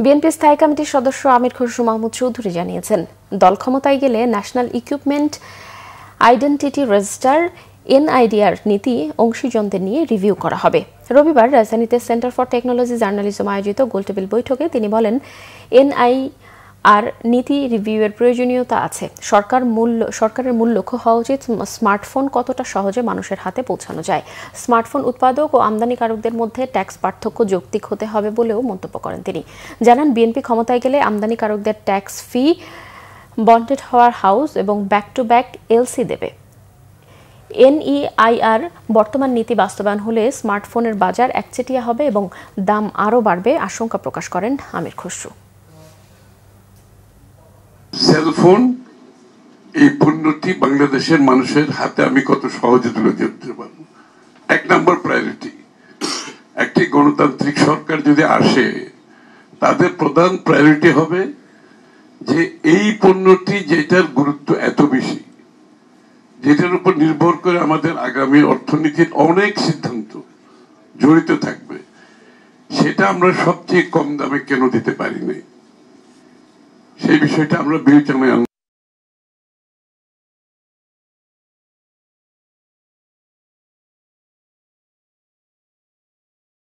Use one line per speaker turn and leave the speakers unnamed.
BNP স্থায়ী কমিটির সদস্য আমির খসরু মাহমুদ চৌধুরী জানিয়েছেন, দল ক্ষমতায় গেলে ন্যাশনাল ইকুইপমেন্ট আইডেন্টিটি রেজিস্টার এনআইডিআর নীতি অংশীজনদের নিয়ে রিভিউ করা হবে। রবিবার রাজধানীতে সেন্টার ফর টেকনোলজি জার্নালিজম আয়োজিত গোলটেবিল বৈঠকে তিনি বলেন, এনআইআর নীতি রিভিউয়ের প্রয়োজনীয়তা আছে। সরকারের মূল লক্ষ্য হওয়া উচিত স্মার্টফোন কতটা সহজে মানুষের হাতে পৌঁছানো যায়। স্মার্টফোন উৎপাদক ও আমদানিকারকদের মধ্যে ট্যাক্স পার্থক্য যৌক্তিক হতে হবে বলেও মন্তব্য করেন তিনি। জানান, বিএনপি ক্ষমতায় গেলে আমদানিকারকদের ট্যাক্স ফি বন্ডেড হওয়ার হাউস এবং ব্যাক টু ব্যাক এলসি দেবে। এনইআইআর বর্তমান নীতি বাস্তবায়ন হলে স্মার্টফোনের বাজার একচেটিয়া হবে এবং দাম আরও বাড়বে আশঙ্কা প্রকাশ করেন আমির খসরু।
সেলফোন এই পণ্যটি বাংলাদেশের মানুষের হাতে আমি কত সহজে তুলে দিতে পারবো, এক নম্বর প্রায়োরিটি। একটি গণতান্ত্রিক সরকার যদি আসে, তাদের প্রধান প্রায়োরিটি হবে যে এই পণ্যটি যেটার গুরুত্ব এত বেশি, যেটার উপর নির্ভর করে আমাদের আগামী অর্থনীতির অনেক সিদ্ধান্ত জড়িত থাকবে, সেটা আমরা সবচেয়ে কম দামে কেন দিতে পারি না, সেই বিষয়টা আমরা বিবেচনায়